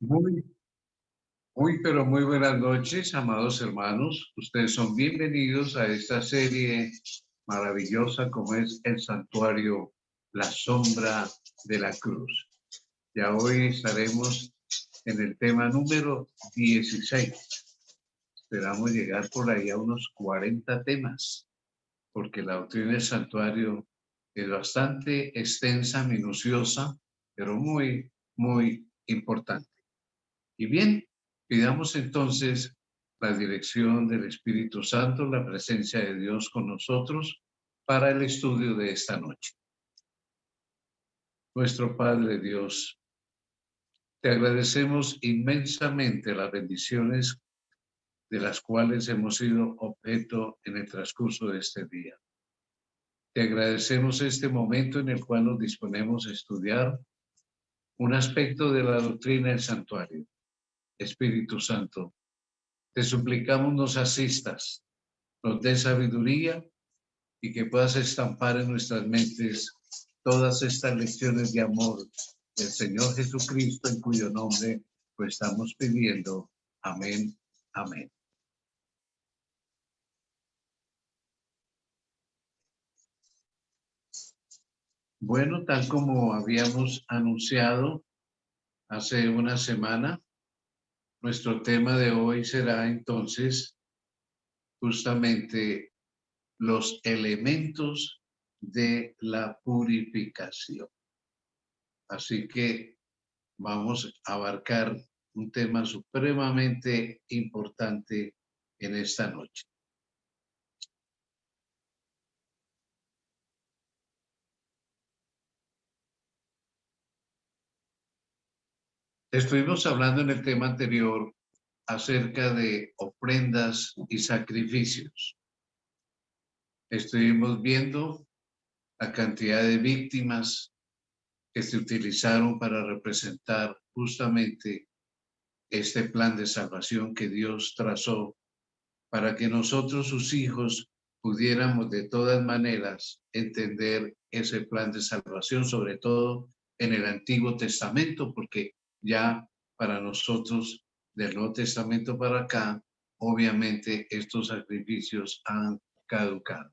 Muy, pero muy buenas noches, amados hermanos. Ustedes son bienvenidos a esta serie maravillosa como es el santuario, la sombra de la cruz. Ya hoy estaremos en el tema número 16. Esperamos llegar por ahí a unos 40 temas, porque la doctrina del santuario es bastante extensa, minuciosa, pero muy importante. Y bien, pidamos entonces la dirección del Espíritu Santo, la presencia de Dios con nosotros para el estudio de esta noche. Nuestro Padre Dios, te agradecemos inmensamente las bendiciones de las cuales hemos sido objeto en el transcurso de este día. Te agradecemos este momento en el cual nos disponemos a estudiar un aspecto de la doctrina del santuario. Espíritu Santo, te suplicamos nos asistas, nos des sabiduría y que puedas estampar en nuestras mentes todas estas lecciones de amor del Señor Jesucristo, en cuyo nombre lo estamos pidiendo. Amén, amén. Bueno, tal como habíamos anunciado hace una semana, nuestro tema de hoy será entonces justamente los elementos de la purificación. Así que vamos a abarcar un tema supremamente importante en esta noche. Estuvimos hablando en el tema anterior acerca de ofrendas y sacrificios. Estuvimos viendo la cantidad de víctimas que se utilizaron para representar justamente este plan de salvación que Dios trazó para que nosotros, sus hijos, pudiéramos de todas maneras entender ese plan de salvación, sobre todo en el Antiguo Testamento, porque ya para nosotros del Nuevo Testamento para acá, obviamente estos sacrificios han caducado.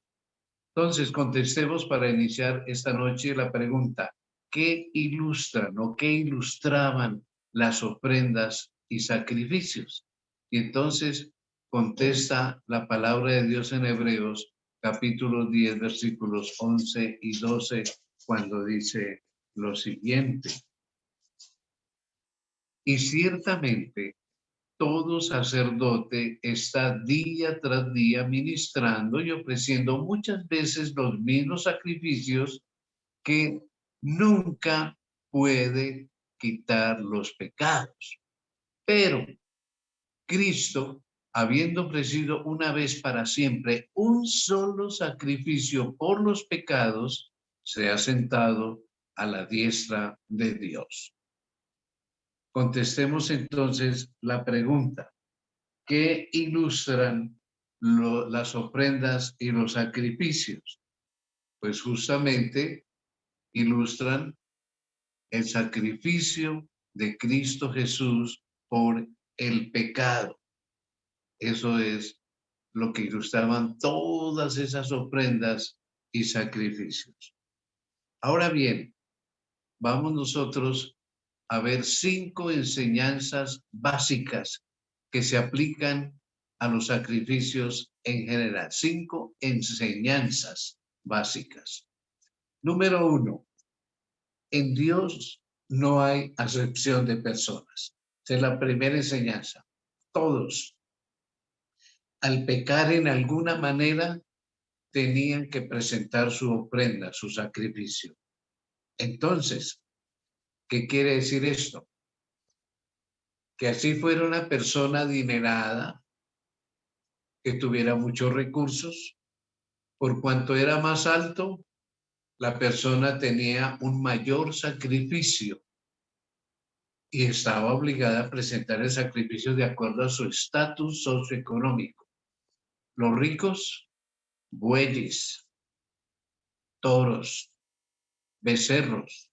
Entonces, contestemos para iniciar esta noche la pregunta: ¿qué ilustran o qué ilustraban las ofrendas y sacrificios? Y entonces contesta la palabra de Dios en Hebreos, capítulo 10, versículos 11 y 12, cuando dice lo siguiente: y ciertamente todo sacerdote está día tras día ministrando y ofreciendo muchas veces los mismos sacrificios que nunca puede quitar los pecados. Pero Cristo, habiendo ofrecido una vez para siempre un solo sacrificio por los pecados, se ha sentado a la diestra de Dios. Contestemos entonces la pregunta: ¿qué ilustran las ofrendas y los sacrificios? Pues justamente ilustran el sacrificio de Cristo Jesús por el pecado. Eso es lo que ilustraban todas esas ofrendas y sacrificios. Ahora bien, vamos nosotros a ver 5 enseñanzas básicas que se aplican a los sacrificios en general. 5 enseñanzas básicas. Número 1, en Dios no hay acepción de personas. Esa es la primera enseñanza. Todos, al pecar en alguna manera, tenían que presentar su ofrenda, su sacrificio. Entonces, ¿qué quiere decir esto? Que así fuera una persona adinerada, que tuviera muchos recursos, por cuanto era más alto, la persona tenía un mayor sacrificio y estaba obligada a presentar el sacrificio de acuerdo a su estatus socioeconómico. Los ricos, bueyes, toros, becerros,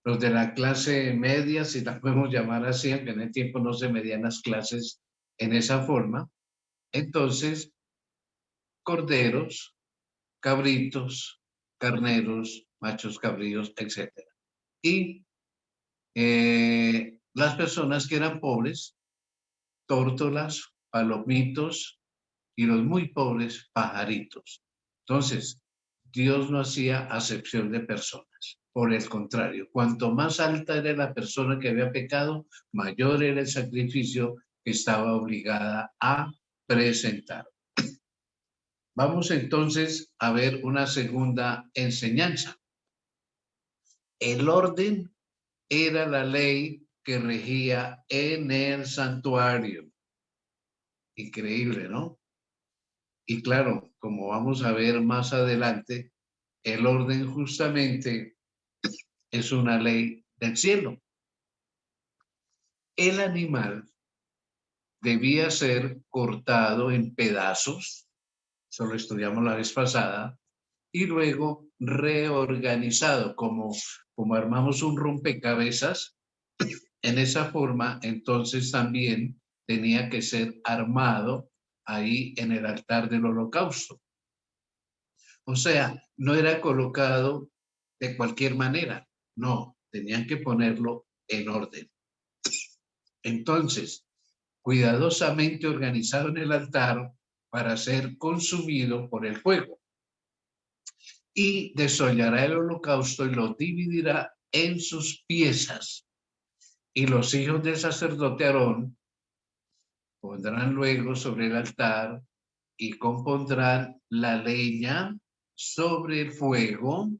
los de la clase media, si la podemos llamar así, aunque en el tiempo no se medían las clases en esa forma. Entonces, corderos, cabritos, carneros, machos cabríos, etcétera. Y las personas que eran pobres, tórtolas, palomitos, y los muy pobres, pajaritos. Entonces, Dios no hacía acepción de personas. Por el contrario, cuanto más alta era la persona que había pecado, mayor era el sacrificio que estaba obligada a presentar. Vamos entonces a ver una segunda enseñanza. El orden era la ley que regía en el santuario. Increíble, ¿no? Y claro, como vamos a ver más adelante, el orden justamente es una ley del cielo. El animal debía ser cortado en pedazos, eso lo estudiamos la vez pasada, y luego reorganizado, como armamos un rompecabezas, en esa forma, entonces también tenía que ser armado ahí en el altar del holocausto. O sea, no era colocado de cualquier manera, no, tenían que ponerlo en orden. Entonces, cuidadosamente organizado en el altar para ser consumido por el fuego. Y desollará el holocausto y lo dividirá en sus piezas. Y los hijos del sacerdote Aarón pondrán luego sobre el altar y compondrán la leña sobre el fuego.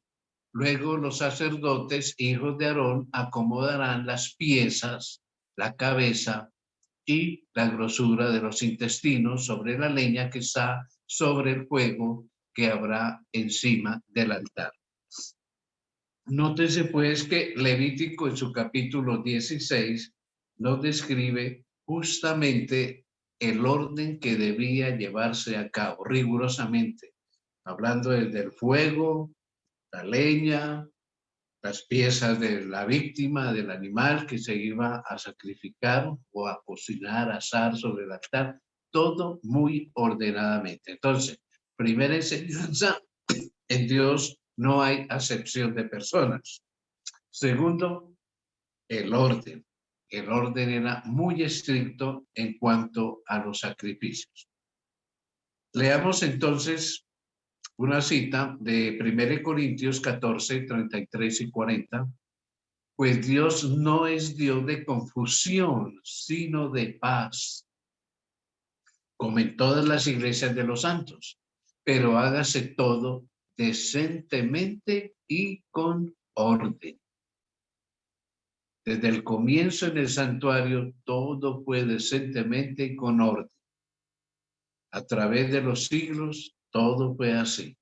Luego los sacerdotes, hijos de Aarón, acomodarán las piezas, la cabeza y la grosura de los intestinos sobre la leña que está sobre el fuego que habrá encima del altar. Nótese pues que Levítico en su capítulo 16 nos describe justamente el orden que debía llevarse a cabo rigurosamente, hablando del fuego, la leña, las piezas de la víctima, del animal que se iba a sacrificar o a cocinar, a asar sobre el altar, todo muy ordenadamente. Entonces, primera enseñanza, en Dios no hay acepción de personas. Segundo, el orden. El orden era muy estricto en cuanto a los sacrificios. Leamos entonces una cita de 1 Corintios 14, 33 y 40. Pues Dios no es Dios de confusión, sino de paz, como en todas las iglesias de los santos. Pero hágase todo decentemente y con orden. Desde el comienzo en el santuario, todo fue decentemente y con orden. A través de los siglos, todo fue así.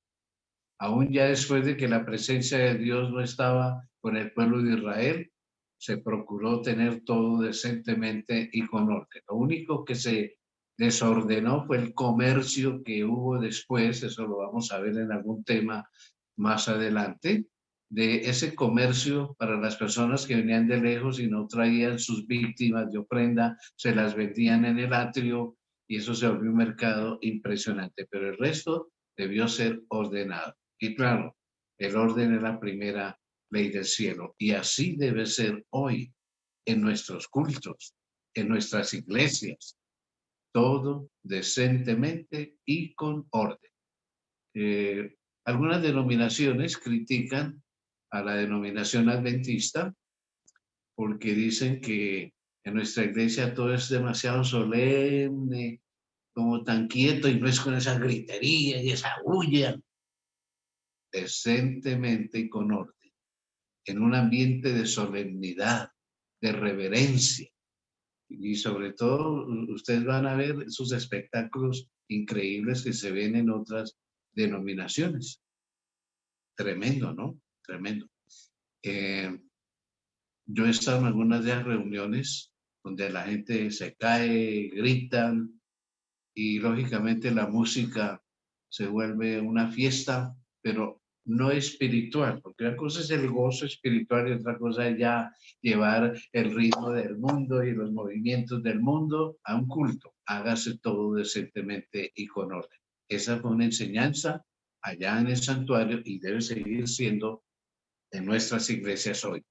Aún ya después de que la presencia de Dios no estaba con el pueblo de Israel, se procuró tener todo decentemente y con orden. Lo único que se desordenó fue el comercio que hubo después, eso lo vamos a ver en algún tema más adelante, de ese comercio para las personas que venían de lejos y no traían sus víctimas de ofrenda, se las vendían en el atrio y eso se volvió un mercado impresionante, pero el resto debió ser ordenado. Y claro, el orden es la primera ley del cielo y así debe ser hoy en nuestros cultos, en nuestras iglesias, todo decentemente y con orden. Algunas denominaciones critican a la denominación adventista porque dicen que en nuestra iglesia todo es demasiado solemne, como tan quieto y no es con esa gritería y esa bulla. Decentemente y con orden, en un ambiente de solemnidad, de reverencia. Y sobre todo, ustedes van a ver esos espectáculos increíbles que se ven en otras denominaciones. Tremendo, ¿no? Tremendo. Yo he estado en algunas de las reuniones donde la gente se cae, gritan y lógicamente la música se vuelve una fiesta, pero no espiritual, porque una cosa es el gozo espiritual y otra cosa es ya llevar el ritmo del mundo y los movimientos del mundo a un culto. Hágase todo decentemente y con orden. Esa fue una enseñanza allá en el santuario y debe seguir siendo en nuestras iglesias hoy.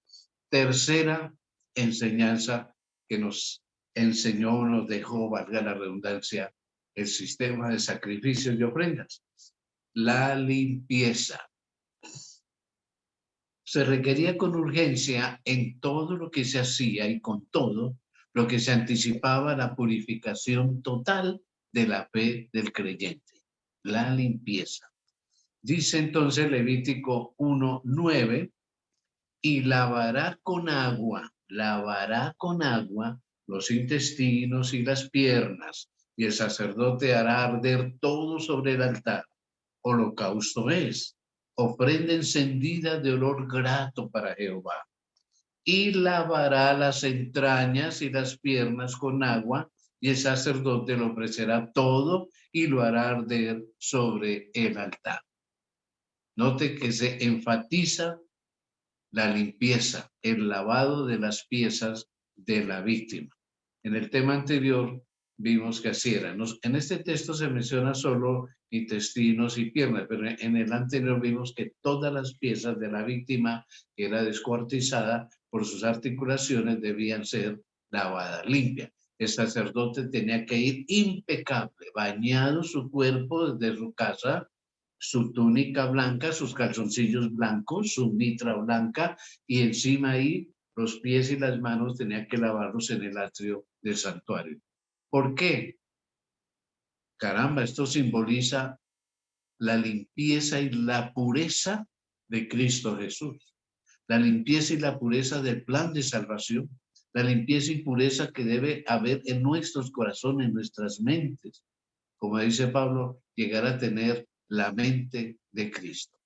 Tercera enseñanza que nos enseñó, nos dejó, valga la redundancia, el sistema de sacrificios y ofrendas. La limpieza. Se requería con urgencia en todo lo que se hacía y con todo lo que se anticipaba la purificación total de la fe del creyente. La limpieza. Dice entonces Levítico 1:9, y lavará con agua los intestinos y las piernas, y el sacerdote hará arder todo sobre el altar. Holocausto es, ofrenda encendida de olor grato para Jehová. Y lavará las entrañas y las piernas con agua, y el sacerdote lo ofrecerá todo y lo hará arder sobre el altar. Note que se enfatiza la limpieza, el lavado de las piezas de la víctima. En el tema anterior vimos que así era. En este texto se menciona solo intestinos y piernas, pero en el anterior vimos que todas las piezas de la víctima que era descuartizada por sus articulaciones debían ser lavadas, limpias. El sacerdote tenía que ir impecable, bañado su cuerpo desde su casa, su túnica blanca, sus calzoncillos blancos, su mitra blanca, y encima ahí los pies y las manos tenía que lavarlos en el atrio del santuario. ¿Por qué? Caramba, esto simboliza la limpieza y la pureza de Cristo Jesús. La limpieza y la pureza del plan de salvación. La limpieza y pureza que debe haber en nuestros corazones, en nuestras mentes. Como dice Pablo, llegar a tener la mente de Cristo.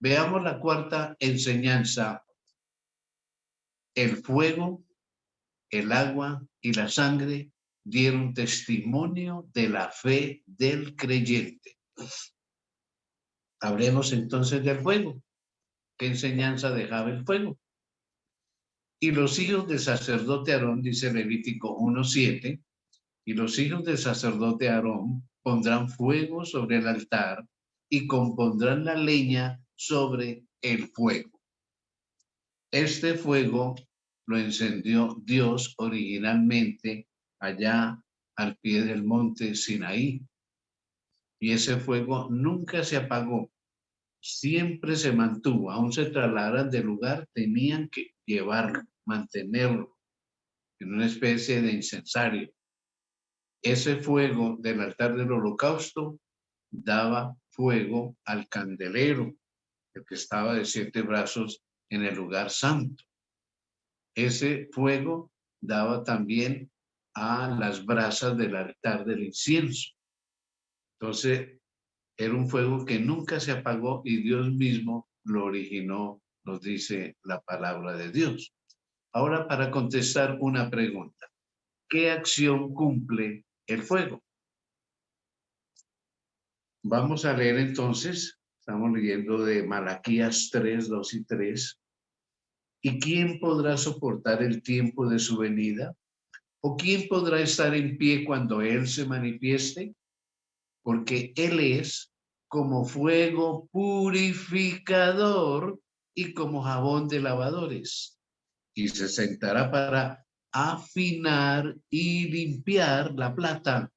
Veamos la cuarta enseñanza. El fuego, el agua y la sangre dieron testimonio de la fe del creyente. Hablemos entonces del fuego. ¿Qué enseñanza dejaba el fuego? Y los hijos del sacerdote Aarón, dice Levítico 1:7, y los hijos del sacerdote Aarón pondrán fuego sobre el altar y compondrán la leña sobre el fuego. Este fuego lo encendió Dios originalmente allá al pie del monte Sinaí. Y ese fuego nunca se apagó, siempre se mantuvo. Aún se trasladaran del lugar, tenían que llevarlo, mantenerlo en una especie de incensario. Ese fuego del altar del holocausto daba fuego al candelero, el que estaba de 7 brazos en el lugar santo. Ese fuego daba también a las brasas del altar del incienso. Entonces, era un fuego que nunca se apagó y Dios mismo lo originó, nos dice la palabra de Dios. Ahora, para contestar una pregunta, ¿qué acción cumple el fuego? Vamos a leer entonces, estamos leyendo de Malaquías 3:2 y 3. ¿Y quién podrá soportar el tiempo de su venida? ¿O quién podrá estar en pie cuando Él se manifieste? Porque Él es como fuego purificador y como jabón de lavadores. Y se sentará para afinar y limpiar la plata,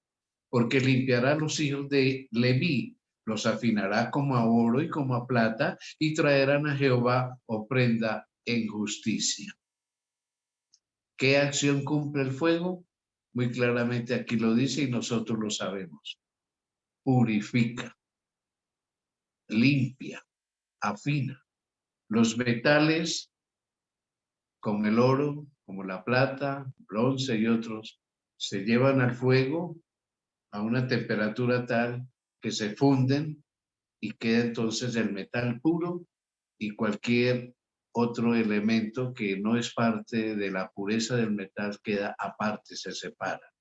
porque limpiará a los hijos de Leví, los afinará como a oro y como a plata, y traerán a Jehová ofrenda en justicia. ¿Qué acción cumple el fuego? Muy claramente aquí lo dice y nosotros lo sabemos. Purifica, limpia, afina. Los metales, como el oro, como la plata, bronce y otros, se llevan al fuego a una temperatura tal que se funden y queda entonces el metal puro, y cualquier otro elemento que no es parte de la pureza del metal queda aparte, se separa.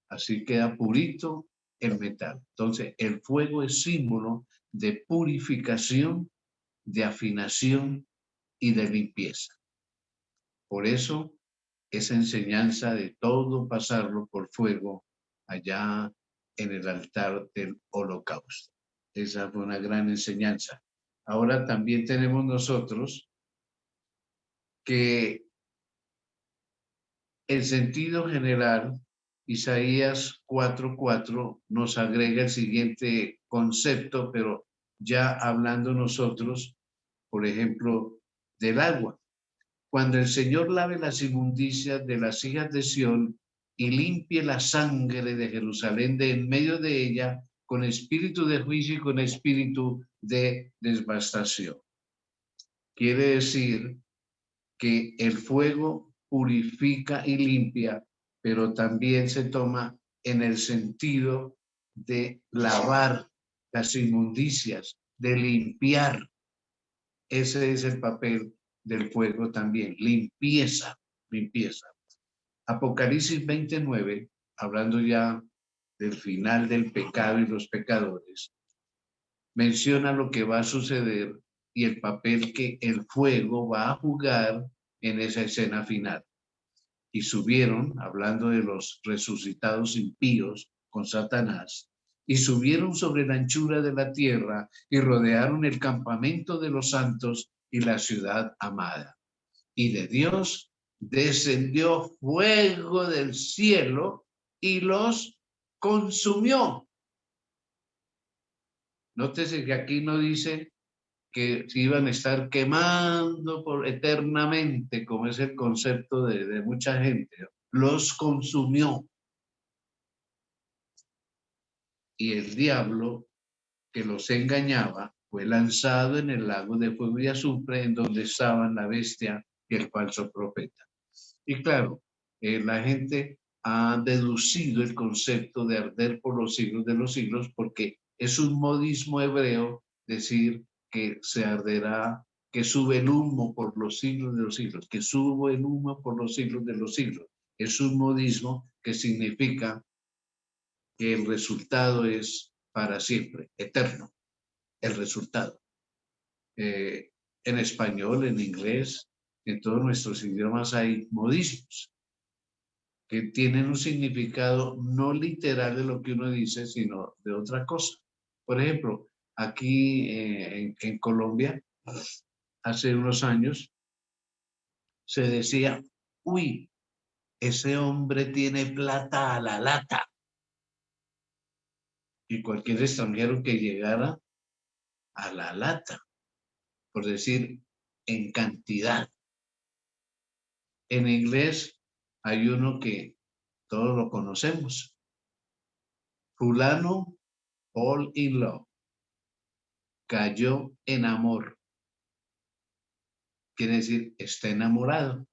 Así queda purito el metal. Entonces, el fuego es símbolo de purificación de afinación y de limpieza. Por eso, esa enseñanza de todo pasarlo por fuego allá en el altar del holocausto. Esa fue una gran enseñanza. Ahora también tenemos nosotros que en sentido general, Isaías 4:4 nos agrega el siguiente concepto, pero ya hablando nosotros, por ejemplo, del agua. Cuando el Señor lave las inmundicias de las hijas de Sión y limpie la sangre de Jerusalén de en medio de ella, con espíritu de juicio y con espíritu de devastación. Quiere decir que el fuego purifica y limpia, pero también se toma en el sentido de lavar las inmundicias, de limpiar. Ese es el papel del fuego también, limpieza, limpieza. Apocalipsis 29, hablando ya del final del pecado y los pecadores, menciona lo que va a suceder y el papel que el fuego va a jugar en esa escena final. Y subieron, hablando de los resucitados impíos con Satanás, y subieron sobre la anchura de la tierra y rodearon el campamento de los santos y la ciudad amada. Y de Dios descendió fuego del cielo y los consumió. Nótese que aquí no dice que se iban a estar quemando por eternamente, como es el concepto de mucha gente. Los consumió. Y el diablo que los engañaba fue lanzado en el lago de fuego y azufre, en donde estaban la bestia y el falso profeta. Y claro, la gente ha deducido el concepto de arder por los siglos de los siglos porque es un modismo hebreo decir que se arderá, que sube el humo por los siglos de los siglos, que sube el humo por los siglos de los siglos. Es un modismo que significa que el resultado es para siempre, eterno, el resultado. En español, en inglés, en todos nuestros idiomas hay modismos que tienen un significado no literal de lo que uno dice, sino de otra cosa. Por ejemplo, aquí en Colombia, hace unos años, se decía, uy, ese hombre tiene plata a la lata. Y cualquier extranjero que llegara a la lata, por decir, en cantidad. En inglés hay uno que todos lo conocemos. Fulano, fall in love. Cayó en amor. Quiere decir, está enamorado.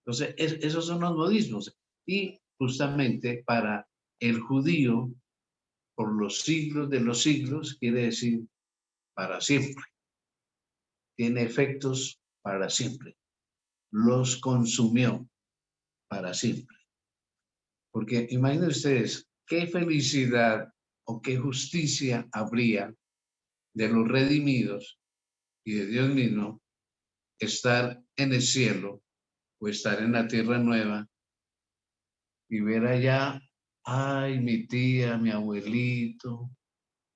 Entonces, esos son los modismos. Y justamente para el judío, por los siglos de los siglos, quiere decir para siempre. Tiene efectos para siempre. Los consumió para siempre. Porque imaginen ustedes, qué felicidad o qué justicia habría de los redimidos y de Dios mismo estar en el cielo o estar en la tierra nueva y ver allá, ay, mi tía, mi abuelito,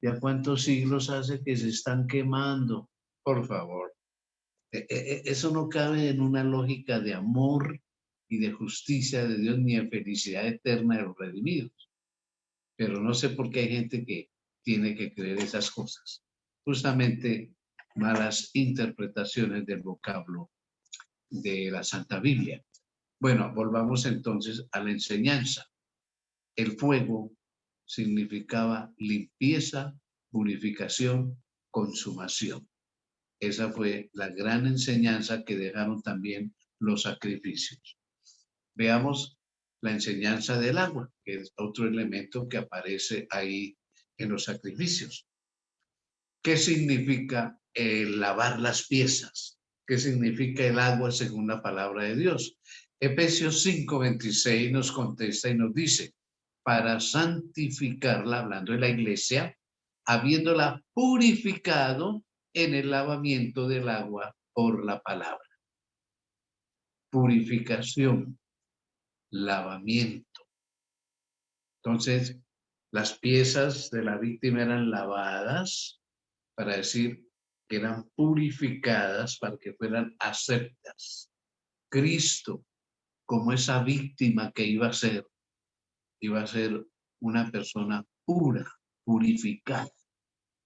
ya cuántos siglos hace que se están quemando, por favor. Eso no cabe en una lógica de amor y de justicia de Dios ni en felicidad eterna de los redimidos. Pero no sé por qué hay gente que tiene que creer esas cosas. Justamente malas interpretaciones del vocablo de la Santa Biblia. Bueno, volvamos entonces a la enseñanza. El fuego significaba limpieza, purificación, consumación. Esa fue la gran enseñanza que dejaron también los sacrificios. Veamos la enseñanza del agua, que es otro elemento que aparece ahí en los sacrificios. ¿Qué significa lavar las piezas? ¿Qué significa el agua según la palabra de Dios? Efesios 5:26 nos contesta y nos dice, para santificarla, hablando de la iglesia, habiéndola purificado en el lavamiento del agua por la palabra. Purificación, lavamiento. Entonces, las piezas de la víctima eran lavadas para decir que eran purificadas para que fueran aceptas. Cristo, como esa víctima que iba a ser una persona pura, purificada.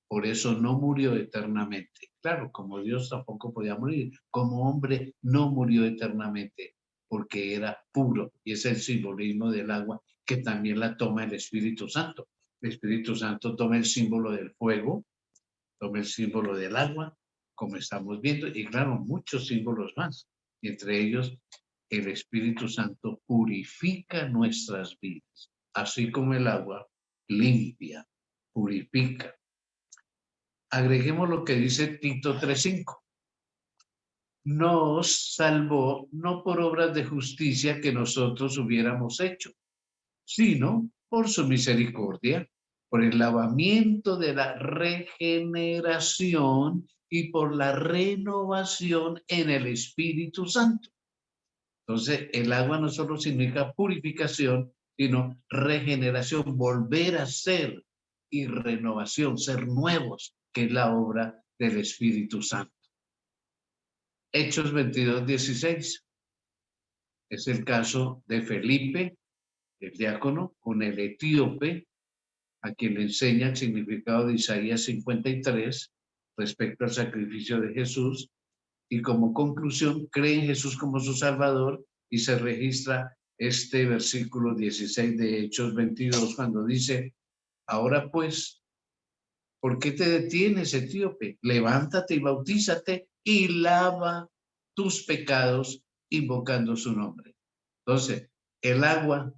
Por eso no murió eternamente. Claro, como Dios tampoco podía morir, como hombre no murió eternamente, porque era puro. Y es el simbolismo del agua que también la toma el Espíritu Santo. El Espíritu Santo toma el símbolo del fuego, toma el símbolo del agua, como estamos viendo, y claro, muchos símbolos más. Y entre ellos, el Espíritu Santo purifica nuestras vidas, así como el agua limpia, purifica. Agreguemos lo que dice Tito 3:5. Nos salvó no por obras de justicia que nosotros hubiéramos hecho, sino por su misericordia, por el lavamiento de la regeneración y por la renovación en el Espíritu Santo. Entonces, el agua no solo significa purificación, sino regeneración, volver a ser y renovación, ser nuevos, que es la obra del Espíritu Santo. Hechos 22:16. Es el caso de Felipe, el diácono, con el etíope, a quien le enseña el significado de Isaías 53 respecto al sacrificio de Jesús, y como conclusión cree en Jesús como su Salvador, y se registra este versículo 16 de Hechos 22 cuando dice: ahora pues, ¿por qué te detienes, etíope? Levántate y bautízate y lava tus pecados invocando su nombre. Entonces, el agua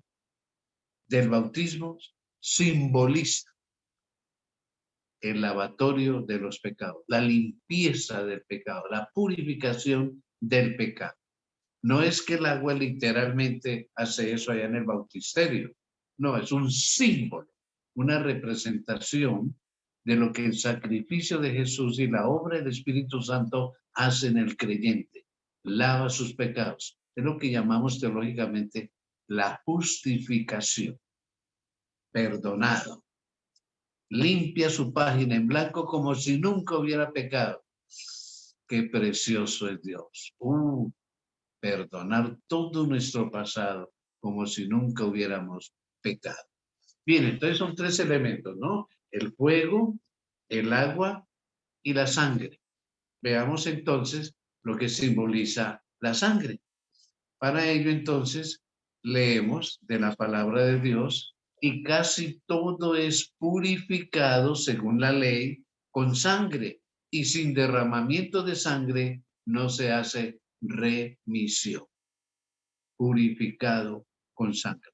del bautismo simboliza el lavatorio de los pecados, la limpieza del pecado, la purificación del pecado. No es que el agua literalmente hace eso allá en el bautisterio, no, es un símbolo, una representación de lo que el sacrificio de Jesús y la obra del Espíritu Santo hacen en el creyente. Lava sus pecados. Es lo que llamamos teológicamente la justificación. Perdonado. Limpia su página en blanco como si nunca hubiera pecado. Qué precioso es Dios. Perdonar todo nuestro pasado como si nunca hubiéramos pecado. Bien, entonces son tres elementos, ¿no? El fuego, el agua y la sangre. Veamos entonces lo que simboliza la sangre. Para ello entonces leemos de la palabra de Dios, y casi todo es purificado según la ley con sangre, y sin derramamiento de sangre no se hace remisión. Purificado con sangre.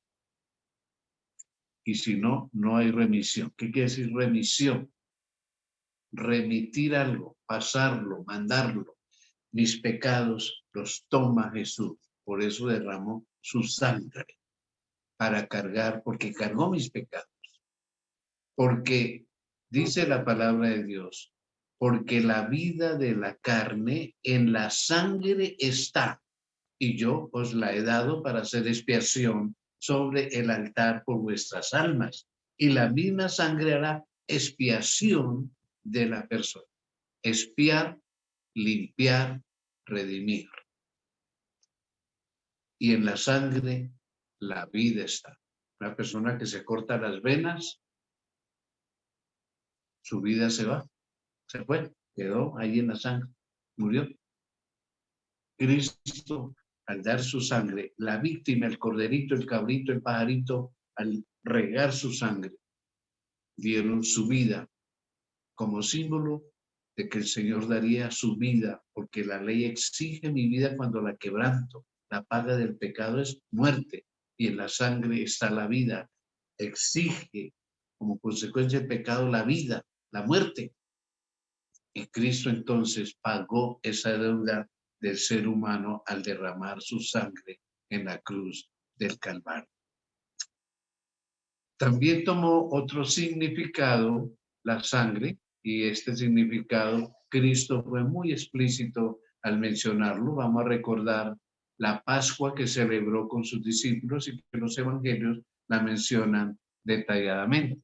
Y si no, no hay remisión. ¿Qué quiere decir remisión? Remitir algo, pasarlo, mandarlo. Mis pecados los toma Jesús. Por eso derramó su sangre para cargar, porque cargó mis pecados. Porque dice la palabra de Dios, porque la vida de la carne en la sangre está, y yo os la he dado para hacer expiación sobre el altar por vuestras almas. Y la misma sangre hará expiación de la persona. Expiar, limpiar, redimir. Y en la sangre la vida está. Una persona que se corta las venas, su vida se va, se fue, quedó ahí en la sangre, murió. Cristo, al dar su sangre, la víctima, el corderito, el cabrito, el pajarito, al regar su sangre, dieron su vida como símbolo de que el Señor daría su vida, porque la ley exige mi vida cuando la quebranto. La paga del pecado es muerte, y en la sangre está la vida. Exige como consecuencia del pecado la vida, la muerte. Y Cristo entonces pagó esa deuda del ser humano al derramar su sangre en la cruz del Calvario. También tomó otro significado la sangre y este significado, Cristo fue muy explícito al mencionarlo. Vamos a recordar la Pascua que celebró con sus discípulos y que los evangelios la mencionan detalladamente.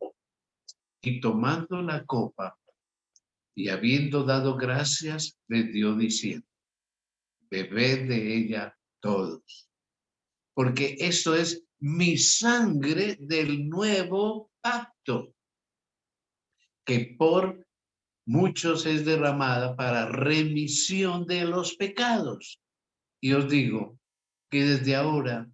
Y tomando la copa y habiendo dado gracias, les dio diciendo, bebed de ella todos, porque esto es mi sangre del nuevo pacto, que por muchos es derramada para remisión de los pecados. Y os digo que desde ahora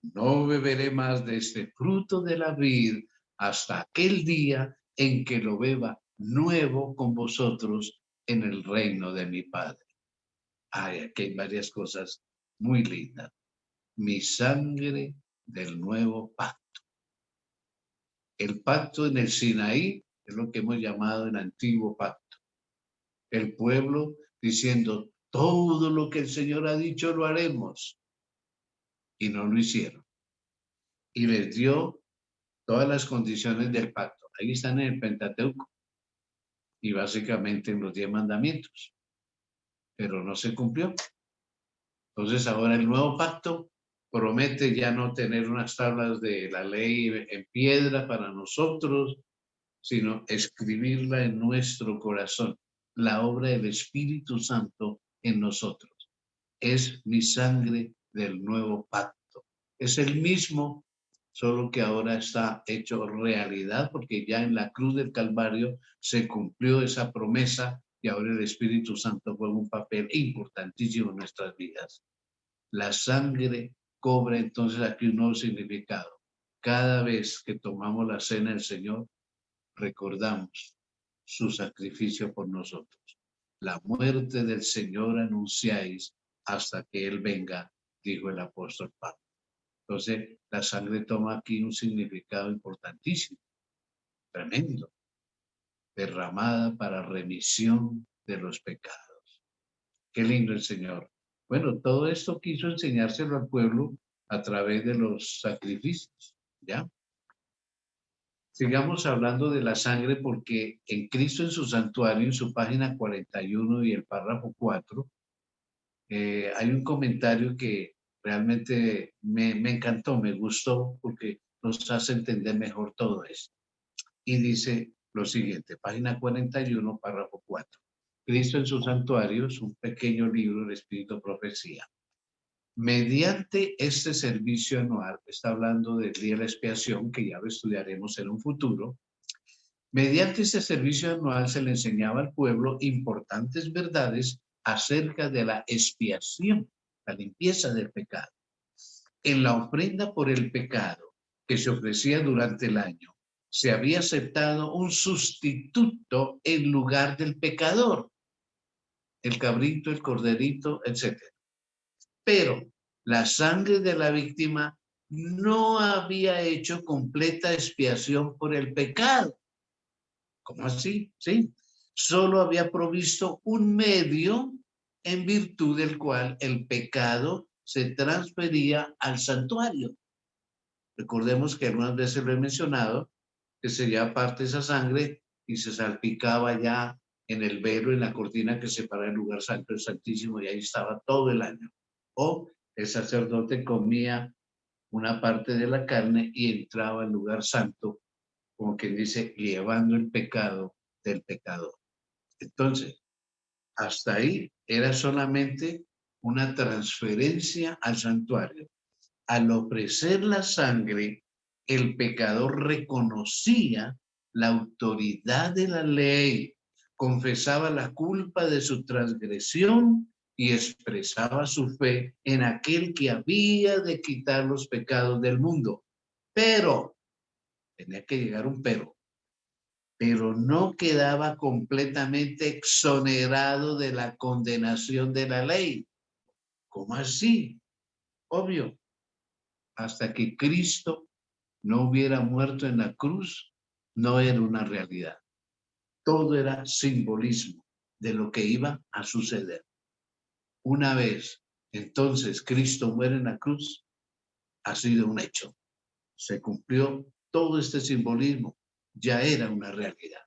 no beberé más de este fruto de la vid hasta aquel día en que lo beba nuevo con vosotros en el reino de mi Padre. Ay, aquí hay varias cosas muy lindas. Mi sangre del nuevo pacto. El pacto en el Sinaí es lo que hemos llamado el antiguo pacto. El pueblo diciendo, todo lo que el Señor ha dicho lo haremos. Y no lo hicieron. Y les dio todas las condiciones del pacto. Ahí están en el Pentateuco y básicamente en los 10 mandamientos. Pero no se cumplió. Entonces ahora el nuevo pacto promete ya no tener unas tablas de la ley en piedra para nosotros, sino escribirla en nuestro corazón, la obra del Espíritu Santo en nosotros. Es mi sangre del nuevo pacto. Es el mismo, solo que ahora está hecho realidad, porque ya en la cruz del Calvario se cumplió esa promesa y ahora el Espíritu Santo juega un papel importantísimo en nuestras vidas. La sangre cobra entonces aquí un nuevo significado. Cada vez que tomamos la cena del Señor, recordamos su sacrificio por nosotros. La muerte del Señor anunciáis hasta que Él venga, dijo el apóstol Pablo. Entonces, la sangre toma aquí un significado importantísimo, tremendo, derramada para remisión de los pecados. Qué lindo el Señor. Bueno, todo esto quiso enseñárselo al pueblo a través de los sacrificios, ¿ya? Sigamos hablando de la sangre porque en Cristo en su santuario, en su página 41 y el párrafo 4, hay un comentario que realmente me encantó, me gustó porque nos hace entender mejor todo esto. Y dice lo siguiente, página 41, párrafo 4. Cristo en su santuario es un pequeño libro del Espíritu Profecía. Mediante este servicio anual, está hablando del día de la expiación, que ya lo estudiaremos en un futuro. Mediante este servicio anual se le enseñaba al pueblo importantes verdades acerca de la expiación, la limpieza del pecado. En la ofrenda por el pecado que se ofrecía durante el año, se había aceptado un sustituto en lugar del pecador, el cabrito, el corderito, etc. Pero la sangre de la víctima no había hecho completa expiación por el pecado. ¿Cómo así? Sí. Solo había provisto un medio en virtud del cual el pecado se transfería al santuario. Recordemos que algunas veces lo he mencionado, que sería parte de esa sangre y se salpicaba ya en el velo, en la cortina que separa el lugar santo y santísimo, y ahí estaba todo el año. O el sacerdote comía una parte de la carne y entraba al lugar santo, como quien dice, llevando el pecado del pecador. Entonces, hasta ahí era solamente una transferencia al santuario. Al ofrecer la sangre, el pecador reconocía la autoridad de la ley, confesaba la culpa de su transgresión y expresaba su fe en aquel que había de quitar los pecados del mundo. Pero, tenía que llegar un pero no quedaba completamente exonerado de la condenación de la ley. ¿Cómo así? Obvio, hasta que Cristo no hubiera muerto en la cruz, no era una realidad. Todo era simbolismo de lo que iba a suceder. Una vez, entonces, Cristo muere en la cruz, ha sido un hecho. Se cumplió todo este simbolismo, ya era una realidad.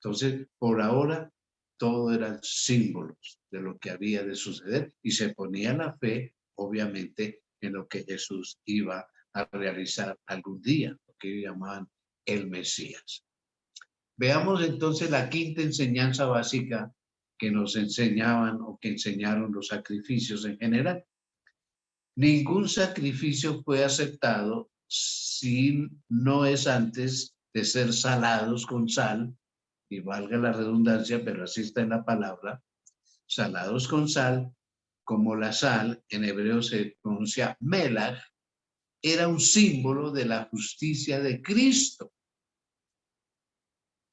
Entonces, por ahora, todo eran símbolos de lo que había de suceder y se ponía la fe, obviamente, en lo que Jesús iba a realizar algún día, lo que ellos llamaban el Mesías. Veamos entonces la quinta enseñanza básica que nos enseñaban o que enseñaron los sacrificios en general. Ningún sacrificio fue aceptado si no es antes de ser salados con sal, y valga la redundancia, pero así está en la palabra, salados con sal, como la sal, en hebreo se pronuncia melach, era un símbolo de la justicia de Cristo,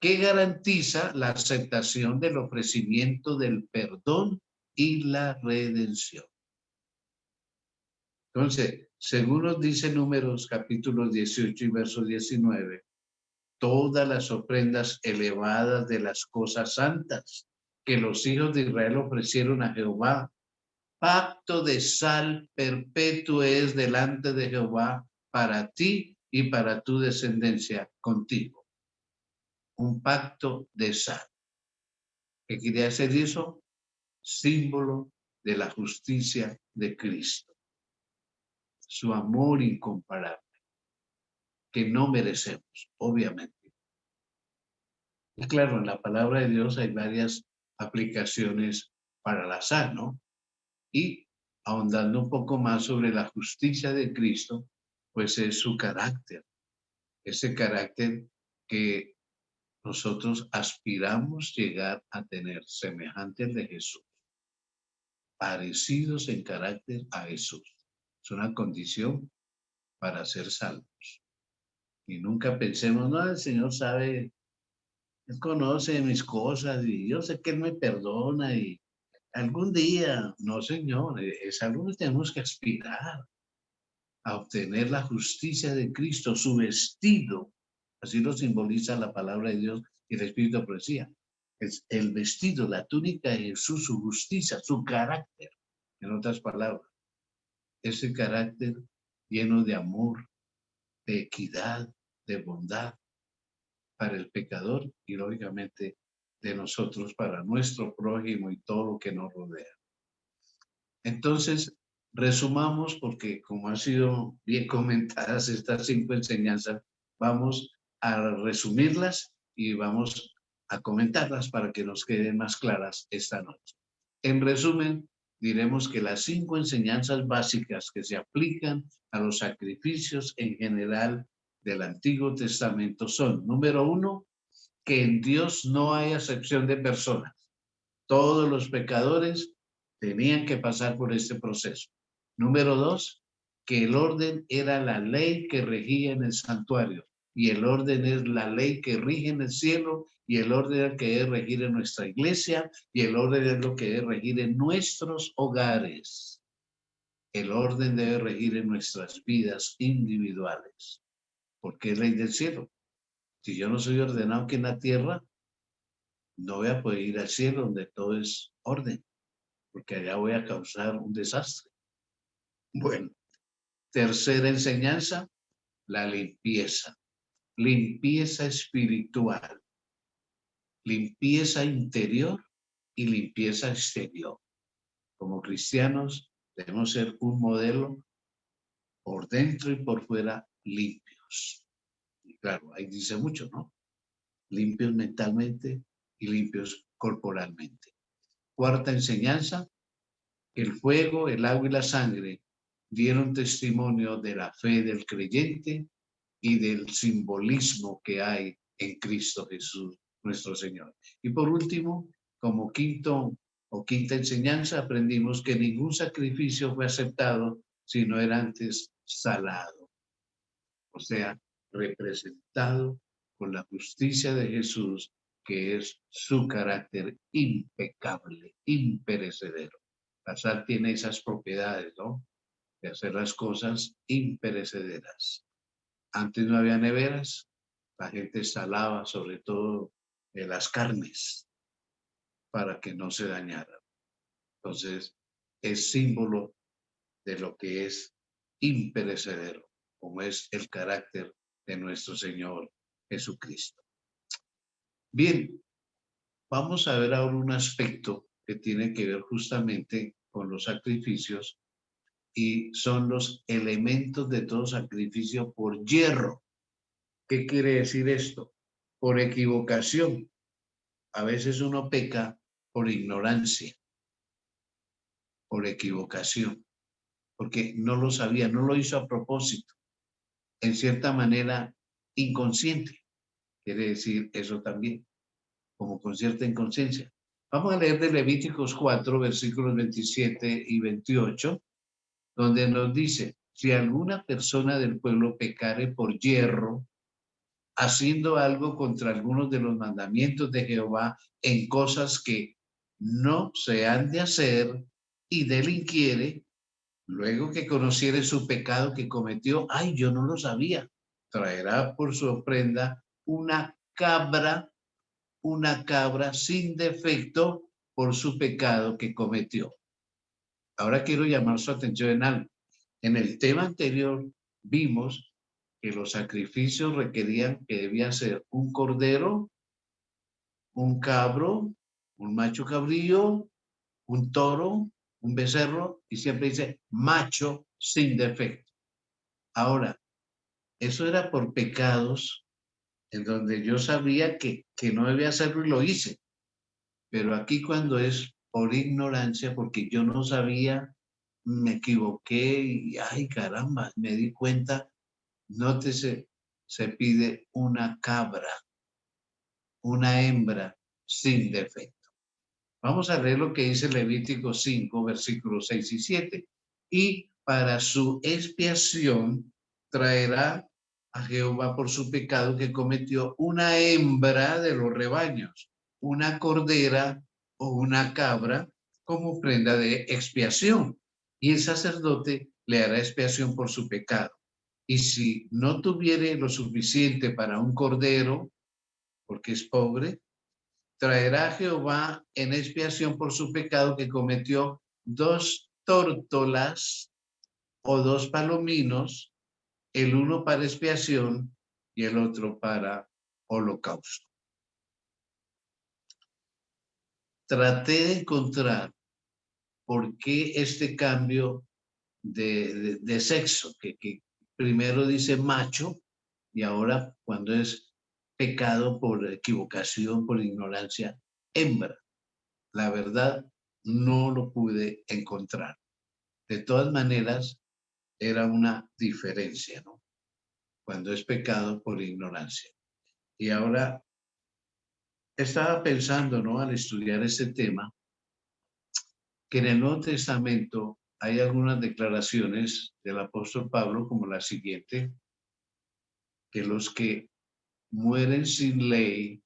que garantiza la aceptación del ofrecimiento del perdón y la redención. Entonces, según nos dice Números capítulo 18 y verso 19, todas las ofrendas elevadas de las cosas santas que los hijos de Israel ofrecieron a Jehová, pacto de sal perpetuo es delante de Jehová para ti y para tu descendencia contigo. Un pacto de sal. ¿Qué quiere decir eso? Símbolo de la justicia de Cristo. Su amor incomparable, que no merecemos, obviamente. Y claro, en la palabra de Dios hay varias aplicaciones para la sal, ¿no? Y ahondando un poco más sobre la justicia de Cristo, pues es su carácter, ese carácter que nosotros aspiramos llegar a tener, semejante al de Jesús, parecidos en carácter a Jesús. Es una condición para ser salvos. Y nunca pensemos, no, el Señor sabe, Él conoce mis cosas y yo sé que Él me perdona y algún día, no, Señor, es algo que tenemos que aspirar a obtener la justicia de Cristo, su vestido. Así lo simboliza la palabra de Dios y el Espíritu de profecía. Es el vestido, la túnica de Jesús, su justicia, su carácter. En otras palabras, ese carácter lleno de amor, de equidad, de bondad para el pecador y lógicamente de nosotros para nuestro prójimo y todo lo que nos rodea. Entonces, resumamos porque como han sido bien comentadas estas 5 enseñanzas, vamos a resumirlas y vamos a comentarlas para que nos queden más claras esta noche. En resumen, diremos que las 5 enseñanzas básicas que se aplican a los sacrificios en general del Antiguo Testamento son, número 1, que en Dios no hay acepción de personas. Todos los pecadores tenían que pasar por este proceso. Número 2, que el orden era la ley que regía en el santuario y el orden es la ley que rige en el cielo y el orden es que debe regir en nuestra iglesia y el orden es lo que debe regir en nuestros hogares. El orden debe regir en nuestras vidas individuales, porque es ley del cielo. Si yo no soy ordenado aquí en la tierra, no voy a poder ir al cielo donde todo es orden, porque allá voy a causar un desastre. Bueno, tercera enseñanza, la limpieza. Limpieza espiritual, limpieza interior y limpieza exterior. Como cristianos debemos ser un modelo por dentro y por fuera limpios. Y claro, ahí dice mucho, ¿no? Limpios mentalmente y limpios corporalmente. Cuarta enseñanza, el fuego, el agua y la sangre dieron testimonio de la fe del creyente y del simbolismo que hay en Cristo Jesús, nuestro Señor. Y por último, como quinta enseñanza, aprendimos que ningún sacrificio fue aceptado si no era antes salado, o sea, representado por la justicia de Jesús, que es su carácter impecable, imperecedero. La sal tiene esas propiedades, ¿no? De hacer las cosas imperecederas. Antes no había neveras, la gente salaba sobre todo de las carnes para que no se dañaran. Entonces, es símbolo de lo que es imperecedero, como es el carácter de nuestro Señor Jesucristo. Bien, Vamos a ver ahora un aspecto que tiene que ver justamente con los sacrificios y son los elementos de todo sacrificio por yerro. ¿Qué quiere decir esto? Por equivocación. A veces uno peca por ignorancia, por equivocación, porque no lo sabía, no lo hizo a propósito, en cierta manera inconsciente. Quiere decir eso también, como con cierta inconsciencia. Vamos a leer de Levíticos 4, versículos 27 y 28, donde nos dice, si alguna persona del pueblo pecare por yerro, haciendo algo contra algunos de los mandamientos de Jehová en cosas que no se han de hacer y delinquiere, luego que conociere su pecado que cometió, ay, yo no lo sabía, traerá por su ofrenda una cabra sin defecto por su pecado que cometió. Ahora quiero llamar su atención en algo. En el tema anterior vimos que los sacrificios requerían que debía ser un cordero, un cabro, un macho cabrío, un toro, un becerro, y siempre dice macho sin defecto. Ahora, eso era por pecados en donde yo sabía que no debía hacerlo y lo hice. Pero aquí cuando es por ignorancia, porque yo no sabía, me equivoqué y, ay caramba, me di cuenta, nótese, se pide una cabra, una hembra sin defecto. Vamos a leer lo que dice Levítico 5, versículos 6 y 7. Y para su expiación traerá a Jehová por su pecado que cometió una hembra de los rebaños, una cordera o una cabra como prenda de expiación. Y el sacerdote le hará expiación por su pecado. Y si no tuviere lo suficiente para un cordero, porque es pobre, traerá a Jehová en expiación por su pecado que cometió 2 tórtolas o 2 palominos, el uno para expiación y el otro para holocausto. Traté de encontrar por qué este cambio de sexo, que primero dice macho y ahora cuando es pecado por equivocación, por ignorancia, hembra. La verdad, no lo pude encontrar. De todas maneras, era una diferencia, ¿no? Cuando es pecado por ignorancia. Y ahora estaba pensando, ¿no? Al estudiar este tema, que en el Nuevo Testamento hay algunas declaraciones del apóstol Pablo, como la siguiente, que los que mueren sin ley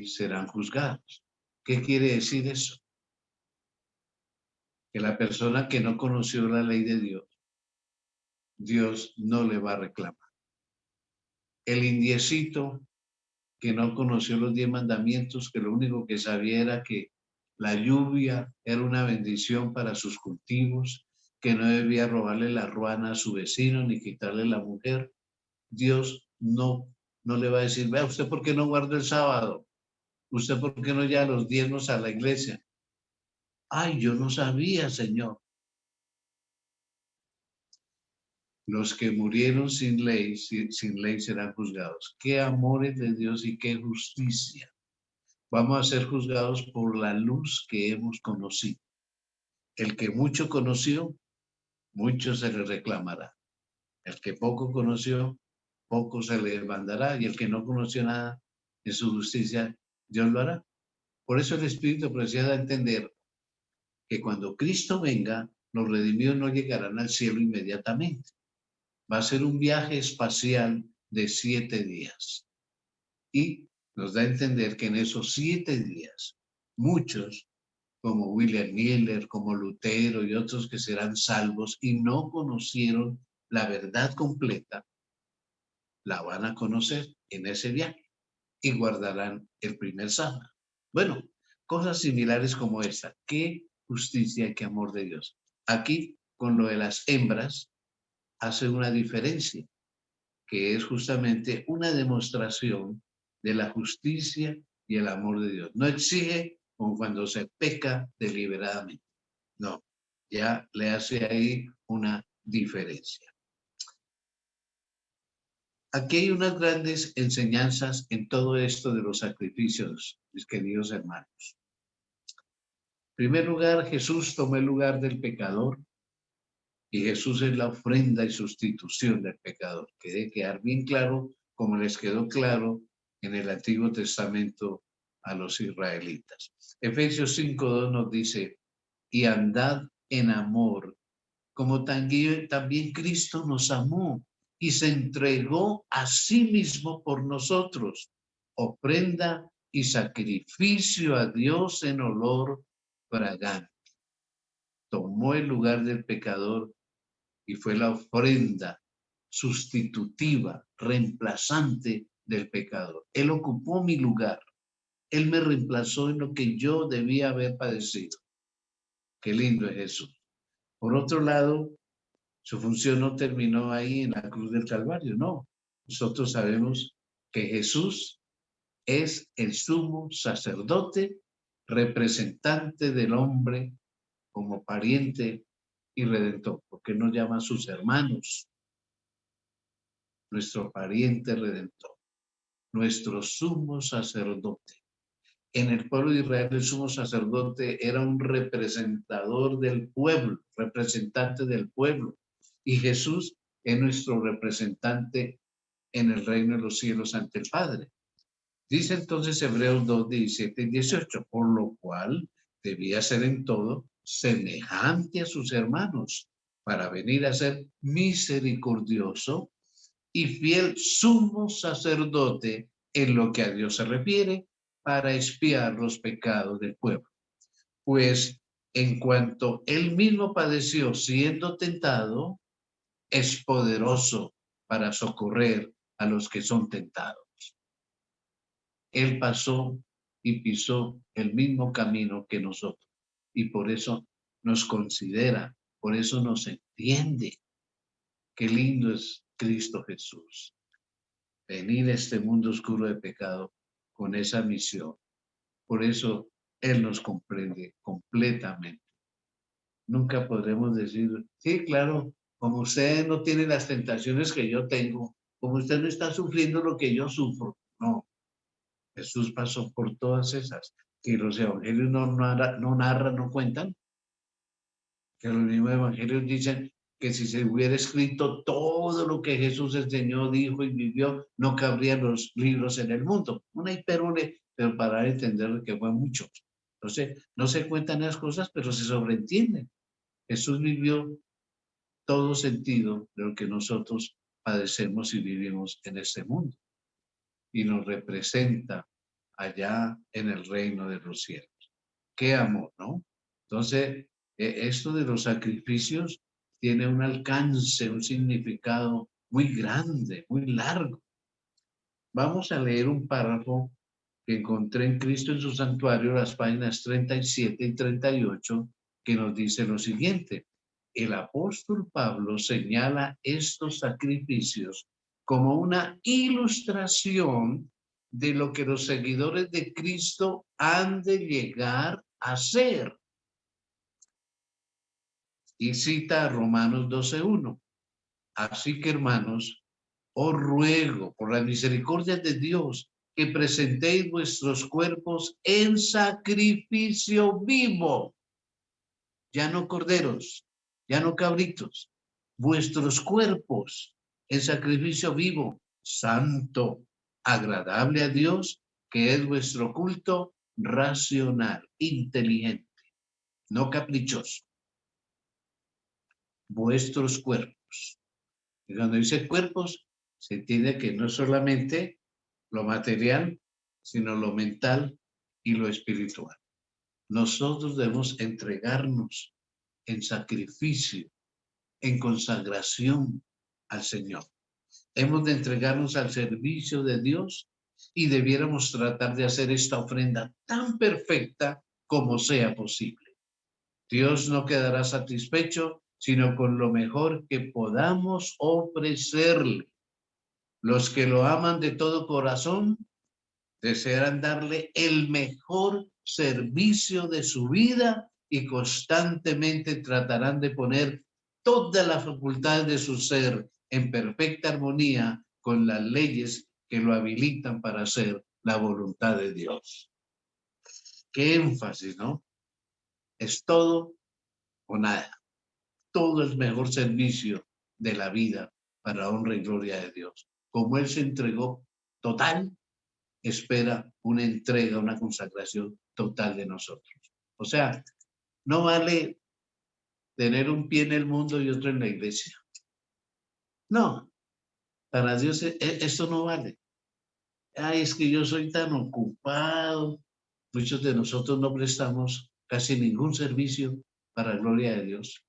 serán juzgados. ¿Qué quiere decir eso? Que la persona que no conoció la ley de Dios, Dios no le va a reclamar. El indiecito que no conoció los 10 mandamientos, que lo único que sabía era que la lluvia era una bendición para sus cultivos, que no debía robarle la ruana a su vecino ni quitarle la mujer. Dios no le va a decir, vea, ¿usted por qué no guarda el sábado? ¿Usted por qué no lleva los diezmos a la iglesia? Ay, yo no sabía, Señor. Los que murieron sin ley serán juzgados. Qué amores de Dios y qué justicia. Vamos a ser juzgados por la luz que hemos conocido. El que mucho conoció, mucho se le reclamará. El que poco conoció, poco se le mandará. Y el que no conoció nada, en su justicia, Dios lo hará. Por eso el Espíritu procede a entender que cuando Cristo venga, los redimidos no llegarán al cielo inmediatamente. Va a ser un viaje espacial de 7 días. Y nos da a entender que en esos 7 días, muchos, como William Miller, como Lutero y otros que serán salvos y no conocieron la verdad completa, la van a conocer en ese viaje y guardarán el primer sábado. Bueno, cosas similares como esta. Qué justicia y qué amor de Dios. Aquí, con lo de las hembras, hace una diferencia, que es justamente una demostración de la justicia y el amor de Dios. No exige como cuando se peca deliberadamente. No, ya le hace ahí una diferencia. Aquí hay unas grandes enseñanzas en todo esto de los sacrificios, mis queridos hermanos. En primer lugar, Jesús tomó el lugar del pecador y Jesús es la ofrenda y sustitución del pecador. Que debe quedar bien claro, como les quedó claro en el Antiguo Testamento a los israelitas. Efesios 5:2 nos dice, y andad en amor, como también Cristo nos amó y se entregó a sí mismo por nosotros, ofrenda y sacrificio a Dios en olor fragante. Tomó el lugar del pecador y fue la ofrenda sustitutiva, reemplazante del pecador. Él ocupó mi lugar. Él me reemplazó en lo que yo debía haber padecido. Qué lindo es Jesús. Por otro lado, su función no terminó ahí en la cruz del Calvario, no. Nosotros sabemos que Jesús es el sumo sacerdote, representante del hombre como pariente y redentor, porque nos llama sus hermanos, nuestro pariente redentor, nuestro sumo sacerdote. En el pueblo de Israel el sumo sacerdote era un representador del pueblo, representante del pueblo. Y Jesús es nuestro representante en el reino de los cielos ante el Padre. Dice entonces Hebreos 2, 17 y 18, por lo cual debía ser en todo semejante a sus hermanos, para venir a ser misericordioso y fiel sumo sacerdote en lo que a Dios se refiere, para expiar los pecados del pueblo. Pues en cuanto él mismo padeció siendo tentado, es poderoso para socorrer a los que son tentados. Él pasó y pisó el mismo camino que nosotros y por eso nos considera, por eso nos entiende. Qué lindo es Cristo Jesús. Venir a este mundo oscuro de pecado con esa misión. Por eso Él nos comprende completamente. Nunca podremos decir, sí, claro, como usted no tiene las tentaciones que yo tengo, como usted no está sufriendo lo que yo sufro. No, Jesús pasó por todas esas, que los evangelios no narran, no cuentan, que los mismos evangelios dicen que si se hubiera escrito todo lo que Jesús enseñó, dijo y vivió, no cabrían los libros en el mundo. Una hiperbole, pero para entender que fue mucho. Entonces, no se cuentan las cosas, pero se sobreentienden. Jesús vivió todo sentido de lo que nosotros padecemos y vivimos en este mundo. Y nos representa allá en el reino de los cielos. Qué amor, ¿no? Entonces, esto de los sacrificios tiene un alcance, un significado muy grande, muy largo. Vamos a leer un párrafo que encontré en Cristo en su santuario, las páginas 37 y 38, que nos dice lo siguiente. El apóstol Pablo señala estos sacrificios como una ilustración de lo que los seguidores de Cristo han de llegar a ser. Y cita a Romanos 12:1. Así que, hermanos, os ruego por la misericordia de Dios que presentéis vuestros cuerpos en sacrificio vivo, ya no corderos, ya no cabritos, vuestros cuerpos en sacrificio vivo, santo, agradable a Dios, que es vuestro culto racional, inteligente, no caprichoso. Vuestros cuerpos. Y cuando dice cuerpos, se entiende que no solamente lo material, sino lo mental y lo espiritual. Nosotros debemos entregarnos en sacrificio, en consagración al Señor. Hemos de entregarnos al servicio de Dios y debiéramos tratar de hacer esta ofrenda tan perfecta como sea posible. Dios no quedará satisfecho sino con lo mejor que podamos ofrecerle. Los que lo aman de todo corazón desearán darle el mejor servicio de su vida y constantemente tratarán de poner todas las facultades de su ser en perfecta armonía con las leyes que lo habilitan para hacer la voluntad de Dios. Qué énfasis, ¿no? Es todo o nada. Todo el mejor servicio de la vida para honra y gloria de Dios. Como Él se entregó total, espera una entrega, una consagración total de nosotros. O sea, no vale tener un pie en el mundo y otro en la iglesia. No, para Dios esto no vale. Ay, es que yo soy tan ocupado. Muchos de nosotros no prestamos casi ningún servicio para la gloria de Dios.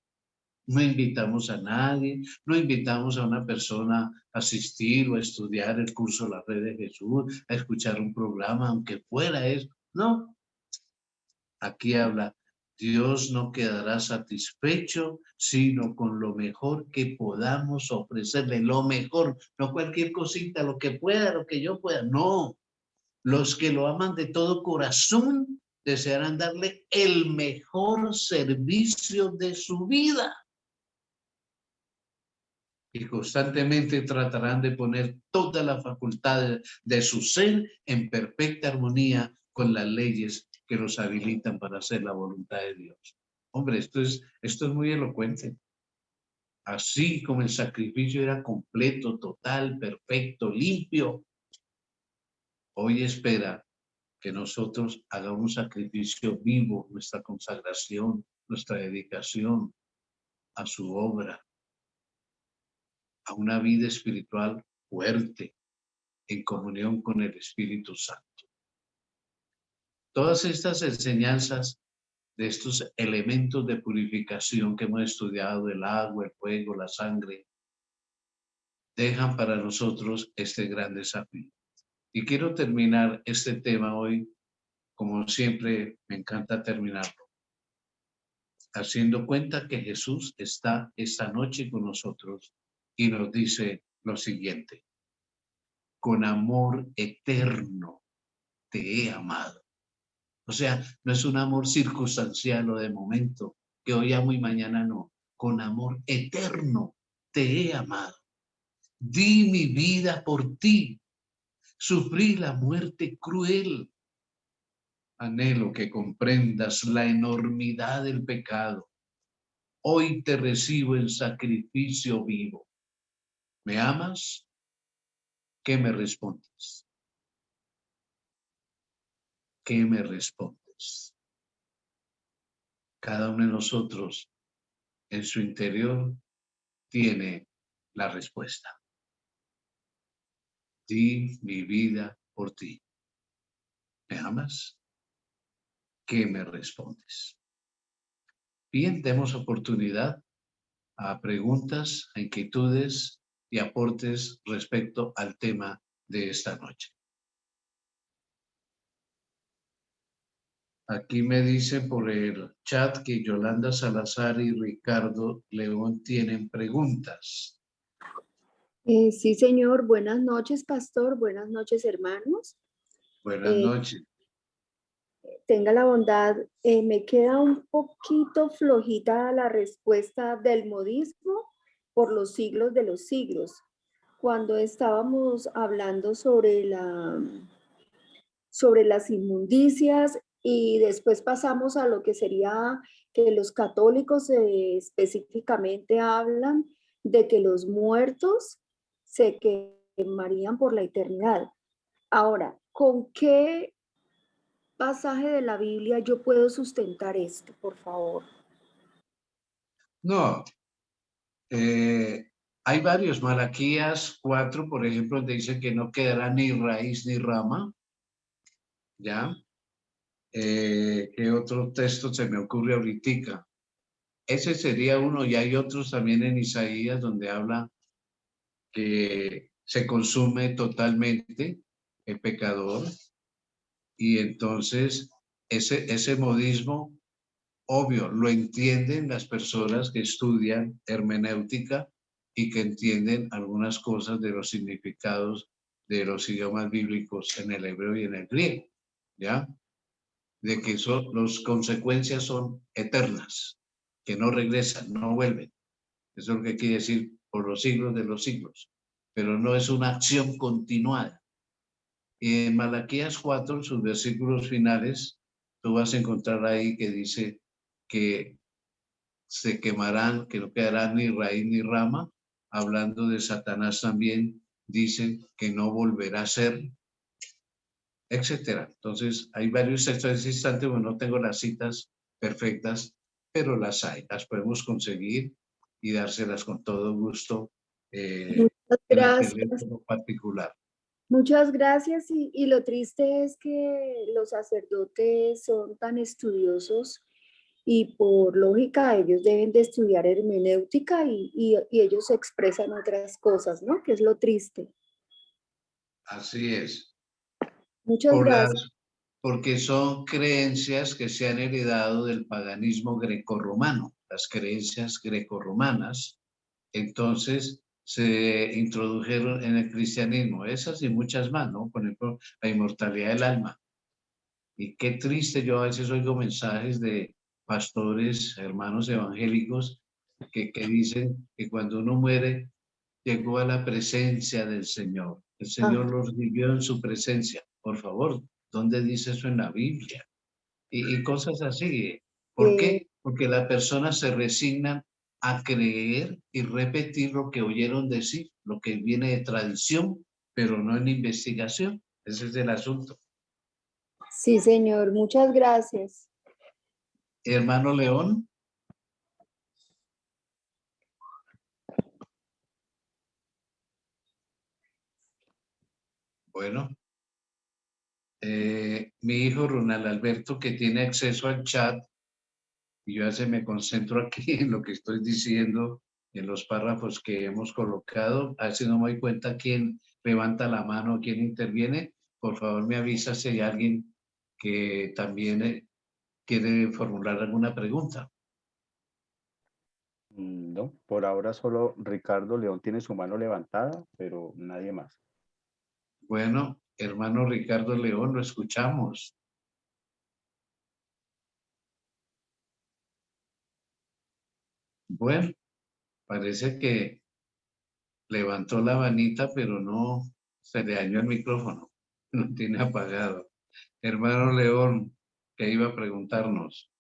No invitamos a nadie, no invitamos a una persona a asistir o a estudiar el curso de la Red de Jesús, a escuchar un programa, aunque fuera eso. No, aquí habla, Dios no quedará satisfecho, sino con lo mejor que podamos ofrecerle, lo mejor, no cualquier cosita, lo que pueda, lo que yo pueda, no. Los que lo aman de todo corazón desearán darle el mejor servicio de su vida. Y constantemente tratarán de poner todas las facultades de su ser en perfecta armonía con las leyes que los habilitan para hacer la voluntad de Dios. Hombre, esto es muy elocuente. Así como el sacrificio era completo, total, perfecto, limpio, hoy espera que nosotros hagamos un sacrificio vivo, nuestra consagración, nuestra dedicación a su obra, a una vida espiritual fuerte, en comunión con el Espíritu Santo. Todas estas enseñanzas de estos elementos de purificación que hemos estudiado, el agua, el fuego, la sangre, dejan para nosotros este gran desafío. Y quiero terminar este tema hoy, como siempre me encanta terminarlo, haciendo cuenta que Jesús está esta noche con nosotros y nos dice lo siguiente: con amor eterno te he amado. O sea, no es un amor circunstancial o de momento, que hoy amo y mañana no. Con amor eterno te he amado. Di mi vida por ti. Sufrí la muerte cruel. Anhelo que comprendas la enormidad del pecado. Hoy te recibo en sacrificio vivo. ¿Me amas? ¿Qué me respondes? ¿Qué me respondes? Cada uno de nosotros en su interior tiene la respuesta. Di mi vida por ti. ¿Me amas? ¿Qué me respondes? Bien, demos oportunidad a preguntas, a inquietudes y aportes respecto al tema de esta noche. Aquí me dice por el chat que Yolanda Salazar y Ricardo León tienen preguntas. Sí, señor. Buenas noches, pastor. Buenas noches, hermanos. Buenas noches. Tenga la bondad. Me queda un poquito flojita la respuesta del modismo por los siglos de los siglos. Cuando estábamos hablando sobre las inmundicias y después pasamos a lo que sería que los católicos específicamente hablan de que los muertos se quemarían por la eternidad. Ahora, ¿con qué pasaje de la Biblia yo puedo sustentar esto, por favor? No, hay varios. Malaquías 4, por ejemplo, donde dice que no quedará ni raíz ni rama. ¿Ya? ¿Qué otro texto se me ocurre ahorita? Ese sería uno, y hay otros también en Isaías donde habla que se consume totalmente el pecador, y entonces ese modismo, obvio, lo entienden las personas que estudian hermenéutica y que entienden algunas cosas de los significados de los idiomas bíblicos en el hebreo y en el griego, ¿ya? De que las consecuencias son eternas, que no regresan, no vuelven. Eso es lo que quiere decir por los siglos de los siglos, pero no es una acción continuada. Y en Malaquías 4, sus versículos finales, tú vas a encontrar ahí que dice que se quemarán, que no quedará ni raíz ni rama. Hablando de Satanás también, dice que no volverá a ser, etcétera. Entonces, hay varios textos en ese instante, bueno, no tengo las citas perfectas, pero las hay, las podemos conseguir y dárselas con todo gusto Muchas en el gracias. teléfono particular. Muchas gracias y lo triste es que los sacerdotes son tan estudiosos y por lógica ellos deben de estudiar hermenéutica y ellos expresan otras cosas, ¿no? Que es lo triste. Así es. Muchas gracias. Porque son creencias que se han heredado del paganismo grecorromano, las creencias grecorromanas. Entonces se introdujeron en el cristianismo, esas y muchas más, ¿no? Por ejemplo, la inmortalidad del alma. Y qué triste, yo a veces oigo mensajes de pastores, hermanos evangélicos, que dicen que cuando uno muere, llegó a la presencia del Señor. El Ah, Señor los vivió en su presencia. Por favor, ¿dónde dice eso en la Biblia? Y cosas así. ¿Por eh, qué? Porque la persona se resigna a creer y repetir lo que oyeron decir, lo que viene de tradición, pero no en investigación. Ese es el asunto. sí, señor, muchas gracias. Hermano León, bueno, mi hijo Ronald Alberto, que tiene acceso al chat, y yo ya se me concentro aquí en lo que estoy diciendo, en los párrafos que hemos colocado. A veces no me doy cuenta quién levanta la mano, quién interviene. Por favor, me avisa si hay alguien que también quiere formular alguna pregunta. No, por ahora solo Ricardo León tiene su mano levantada, pero nadie más. Bueno, hermano Ricardo León, lo escuchamos. Bueno, parece que levantó la manita, pero no se le dañó el micrófono. No tiene apagado. Hermano León, que iba a preguntarnos.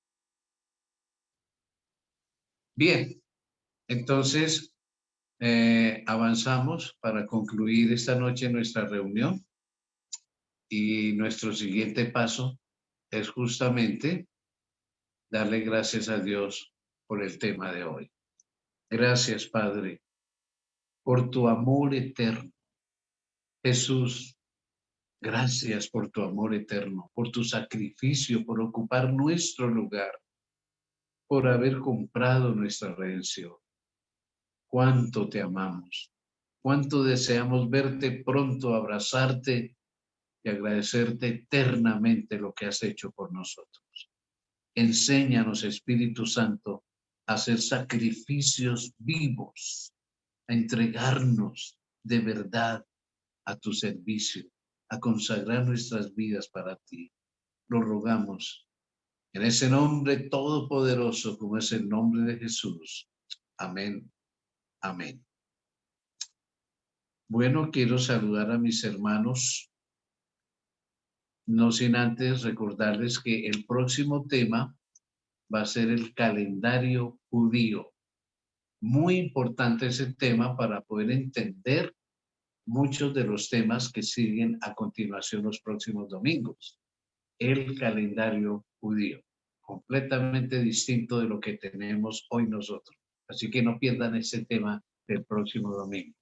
Bien, entonces avanzamos para concluir esta noche nuestra reunión y nuestro siguiente paso es justamente darle gracias a Dios por el tema de hoy. Gracias, Padre, por tu amor eterno. Jesús, gracias por tu amor eterno, por tu sacrificio, por ocupar nuestro lugar, por haber comprado nuestra redención. Cuánto te amamos, cuánto deseamos verte pronto, abrazarte y agradecerte eternamente lo que has hecho por nosotros. Enséñanos, Espíritu Santo, a hacer sacrificios vivos, a entregarnos de verdad a tu servicio, a consagrar nuestras vidas para ti. Lo rogamos en ese nombre todopoderoso como es el nombre de Jesús. Amén. Amén. Bueno, quiero saludar a mis hermanos, no sin antes recordarles que el próximo tema va a ser el calendario judío. Muy importante ese tema para poder entender muchos de los temas que siguen a continuación los próximos domingos. El calendario judío, completamente distinto de lo que tenemos hoy nosotros. Así que no pierdan ese tema del próximo domingo.